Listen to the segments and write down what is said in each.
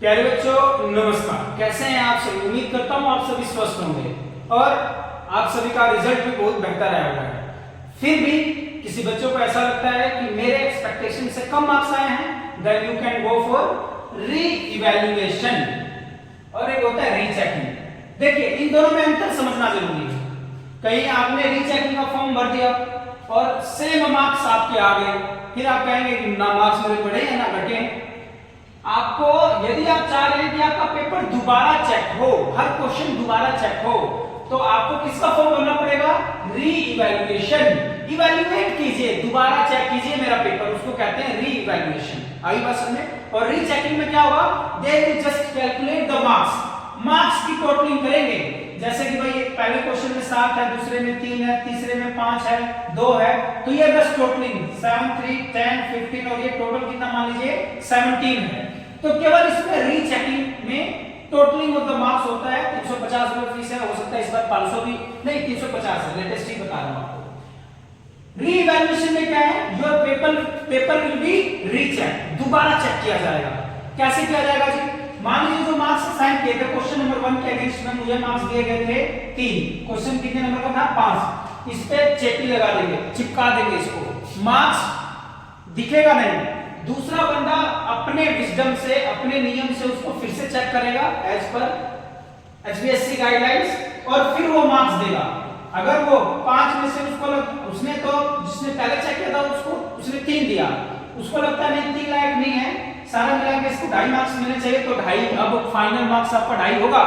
प्यारे बच्चों नमस्कार। कैसे हैं आप सभी? उम्मीद करता हूं आप सभी स्वस्थ होंगे और आप सभी का रिजल्ट भी बहुत बेहतर आया हुआ है। फिर भी किसी बच्चों को ऐसा लगता है कि मेरे एक्सपेक्टेशन से कम मार्क्स आए हैं, then you can go for re-evaluation और एक होता है रीचेकिंग। देखिए इन दोनों में अंतर समझना जरूरी है। कहीं आपने रीचेकिंग का फॉर्म भर दिया और सेम मार्क्स आपके आ गए, फिर आप कहेंगे कि ना मार्क्स मेरे बढ़े या ना घटे। आपको यदि आप चाह रहे हैं कि आपका पेपर दोबारा चेक हो, हर क्वेश्चन दोबारा चेक हो, तो आपको किसका फॉर्म भरना पड़ेगा? री-इवैल्यूएशन। इवैल्यूएट कीजिए, दोबारा चेक कीजिए मेरा पेपर, उसको कहते हैं री-इवैल्यूएशन। आई बात समझ में? और रीचेकिंग में क्या होगा? They will just calculate the marks की टोटलिंग करेंगे। जैसे कि भाई पहले क्वेश्चन में 7 है, दूसरे में 3 है, तीसरे में 5 है, 2 है, तो ये बस टोटलिंग 7 3 10 15 और ये टोटल कितना मान लीजिए 17 है। तो केवल इसमें रीचेकिंग में टोटलिंग ऑफ द मार्क्स होता है। 350 रुपए फीस है, हो सकता है इस बार 500 भी नहीं, 350 है, लेटेस्ट ही बता रहा हूं आपको। री-इवैल्यूएशन में क्या है? Your paper will be recheck, दोबारा चेक किया जाएगा। कैसे किया जाएगा जी? मान लीजिए जो मार्क्स असाइन किए थे क्वेश्चन नंबर 1 के अगेंस्ट में मुझे मार्क्स दिए गए थे 3, क्वेश्चन कितने नंबर का था? 5। इस पे चेपी लगा देंगे, चिपका देंगे इसको, मार्क्स दिखेगा नहीं। दूसरा बंदा अपने विजडम से, अपने नियम से उसको फिर से चेक करेगा एज पर एचबीएससी गाइडलाइंस और फिर वो मार्क्स देगा। अगर वो 5 में से उसने तो जिसने पहले चेक किया था उसने 3 दिया, उसको लगता है नहीं 3 लायक नहीं है, सारा मिला के इसको 2.5 मार्क्स मिलने चाहिए, तो 2.5, अब फाइनल मार्क्स आपका 2.5 होगा।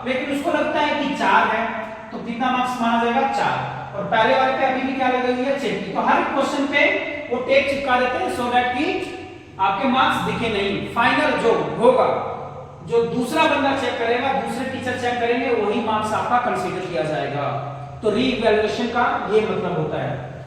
लेकिन उसको लगता है कि 4 है, तो कितना मार्क्स माना जाएगा? 4। और पहले वाले पे अभी भी क्या लगी हुई है? चेक। तो हर क्वेश्चन पे वो टेप चिपका देते हैं सो दैट कि आपके मार्क्स दिखे नहीं। फाइनल जो होगा, जो दूसरा बंदा चेक करेगा, दूसरे टीचर चेक करेंगे, वही मार्क्स आपका कंसीडर किया जाएगा। तो री-इवैल्यूएशन का ये मतलब होता है।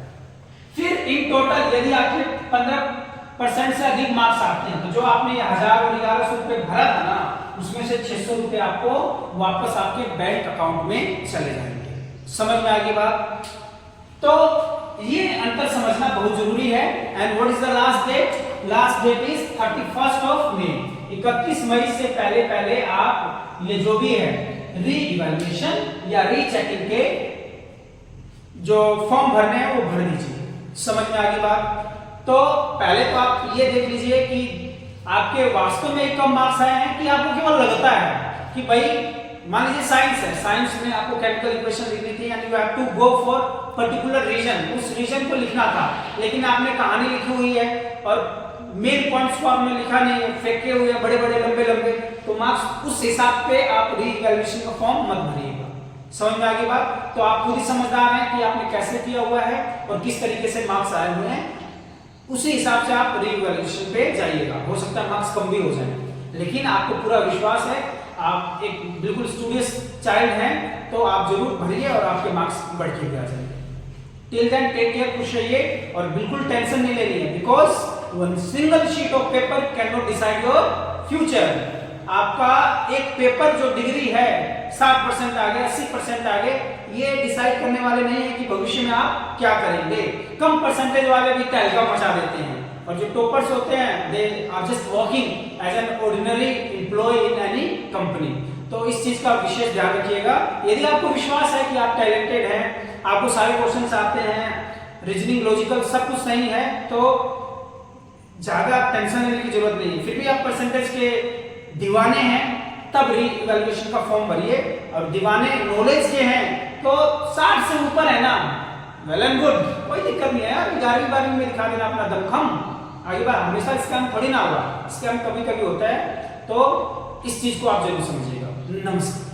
फिर इन टोटल यदि आपके 15% से अधिक मार्क्स आते हैं, तो जो आपने 1000 और 1100 रुपए भरा था ना, उसमें से 600 रुपए आपको वापस आपके बैंक अकाउंट में चले जाएंगे। समझ में आ गई बात? तो ये अंतर समझना बहुत जरूरी है। And what is the last date? Last date is 31st of May. 31 मई से पहले आप ये जो भी है री-इवैल्यूएशन या रीचेकिंग के जो फॉर्म भरने हैं वो भर दीजिए। समझ में आ गई बात? तो पहले तो आप ये देख लीजिए कि आपके वास्तव में कम मार्क्स आए हैं कि आपको केवल लगता है कि भाई मान लीजिए साइंस है, साइंस में आपको केमिकल इक्वेशन लिखनी थी and you have to go for particular reason, उस रीजन को लिखना था, लेकिन आपने कहानी लिखी हुई है और मेन पॉइंट्स को आपने लिखा नहीं है, फेंके हुए हैं बड़े बड़े लंबे लंबे, तो मार्क्स उस हिसाब पे आप री-इवैल्यूएशन का फॉर्म मत भरिएगा। समझ में आ गई बात? तो आप खुद ही समझदार हैं कि आपने कैसे किया हुआ है और किस तरीके से मार्क्स आए हुए हैं, उसी हिसाब से आप री-इवैल्यूएशन पे जाइएगा। हो सकता है मार्क्स कम भी हो जाए, लेकिन आपको पूरा विश्वास है, आप एक बिल्कुल स्टूडियस चाइल्ड हैं, तो आप जरूर भरिए और आपके मार्क्स बढ़ के भी आ जाएंगे। टिल देन टेक केयर, खुश रहिए और बिल्कुल टेंशन नहीं लेनी है, because one single sheet of paper can not decide your future. आपका एक पेपर जो डिग्री है 60% आ गया, 80% आ गए, ये डिसाइड करने वाले नहीं है कि भविष्य में आप क्या करेंगे। कम परसेंटेज वाले भी तहलका मचा देते हैं और जो टॉपर्स होते हैं they are just working as an ordinary employee in any company. तो इस चीज का विशेष ध्यान रखिएगा। यदि आपको विश्वास है कि आप टैलेंटेड हैं, आपको सारे क्वेश्चंस आते हैं, रीजनिंग लॉजिकल सब कुछ सही है, तो ज्यादा टेंशन लेने की जरूरत नहीं है। फिर भी आप परसेंटेज के दीवाने हैं, तब री-इवैल्यूएशन का फॉर्म भरिए। और दीवाने नॉलेज के हैं तो 60 से ऊपर है ना, वेल एंड गुड, कोई दिक्कत नहीं है यार। 11वीं 12वीं में दिखा देना अपना दमखम, आगे बार हमेशा स्कैम थोड़ी ना होगा, स्कैम कभी कभी होता है। तो इस चीज को आप जरूर समझिएगा। नमस्कार।